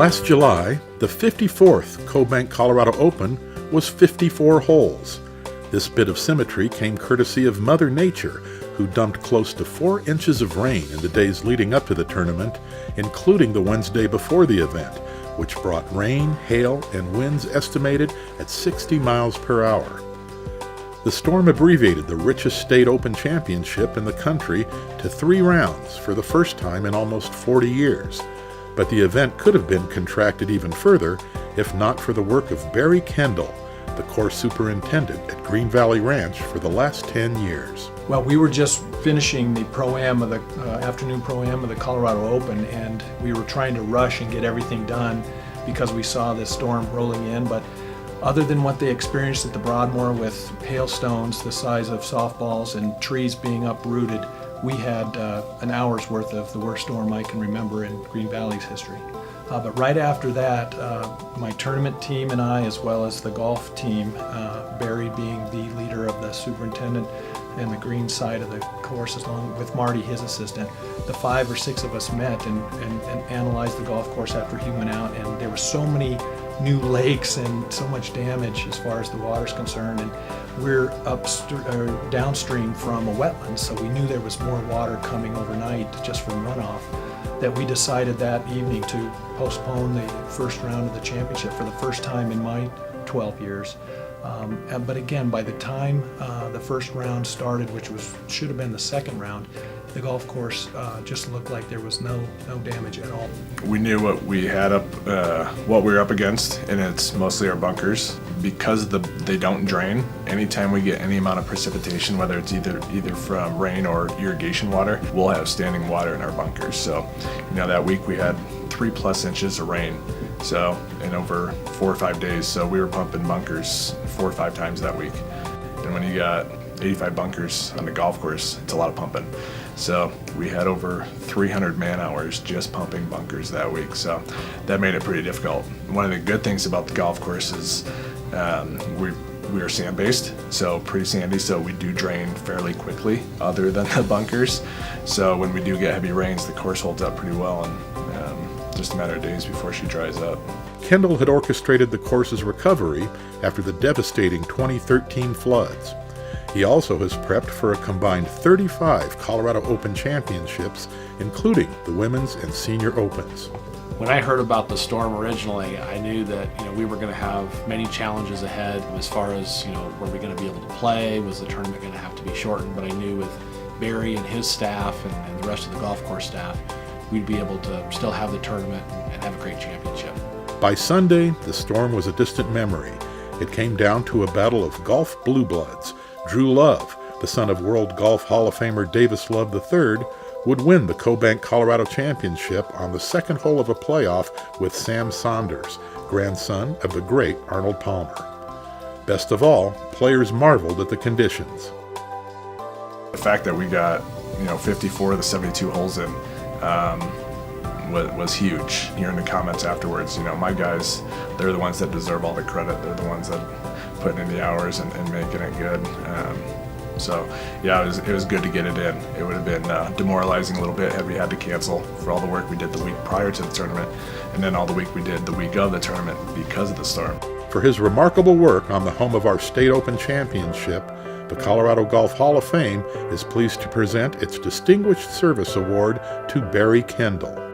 Last July, the 54th Cobank Colorado Open was 54 holes. This bit of symmetry came courtesy of Mother Nature, who dumped close to 4 inches of rain in the days leading up to the tournament, including the Wednesday before the event, which brought rain, hail, and winds estimated at 60 miles per hour. The storm abbreviated the richest state open championship in the country to 3 rounds for the first time in almost 40 years. But the event could have been contracted even further if not for the work of Barry Kendall, the course superintendent at Green Valley Ranch for the last 10 years. Well, we were just finishing the Pro-Am of the afternoon Pro-Am of the Colorado Open, and we were trying to rush and get everything done because we saw this storm rolling in. But other than what they experienced at the Broadmoor with hailstones the size of softballs and trees being uprooted, we had an hour's worth of the worst storm I can remember in Green Valley's history. But right after that, my tournament team and I, as well as the golf team, Barry being the leader of the superintendent and the green side of the course, along with Marty, his assistant, the 5 or 6 of us met and analyzed the golf course after he went out, and there were so many new lakes and so much damage as far as the water's concerned, and we're downstream from a wetland, so we knew there was more water coming overnight just from runoff, that we decided that evening to postpone the first round of the championship for the first time in my 12 years. But again, by the time the first round started, which should have been the second round, the golf course just looked like there was no damage at all. We knew what we had what we were up against, and it's mostly our bunkers. Because they don't drain, anytime we get any amount of precipitation, whether it's either from rain or irrigation water, we'll have standing water in our bunkers. So, that week we had 3+ inches of rain, so in over 4 or 5 days. So we were pumping bunkers 4 or 5 times that week. And when you got 85 bunkers on the golf course, it's a lot of pumping. So we had over 300 man hours just pumping bunkers that week. So that made it pretty difficult. One of the good things about the golf course is we are sand based, so pretty sandy, so we do drain fairly quickly other than the bunkers. So when we do get heavy rains, the course holds up pretty well, and just a matter of days before she dries up. Kendall had orchestrated the course's recovery after the devastating 2013 floods. He also has prepped for a combined 35 Colorado Open championships, including the Women's and Senior Opens. When I heard about the storm originally, I knew that we were going to have many challenges ahead as far as were we going to be able to play, was the tournament going to have to be shortened, but I knew with Barry and his staff and the rest of the golf course staff, we'd be able to still have the tournament and have a great championship. By Sunday, the storm was a distant memory. It came down to a battle of golf blue bloods. Drew Love, the son of World Golf Hall of Famer Davis Love III, would win the Cobank Colorado Championship on the second hole of a playoff with Sam Saunders, grandson of the great Arnold Palmer. Best of all, players marveled at the conditions. The fact that we got 54 of the 72 holes in was huge. Hearing the comments afterwards, my guys, they're the ones that deserve all the credit. They're the ones that put in the hours and making it good. So yeah, it was good to get it in. It would have been demoralizing a little bit had we had to cancel for all the work we did the week prior to the tournament, and then all the week we did the week of the tournament because of the storm. For his remarkable work on the home of our state open championship, the Colorado Golf Hall of Fame is pleased to present its Distinguished Service Award to Barry Kendall.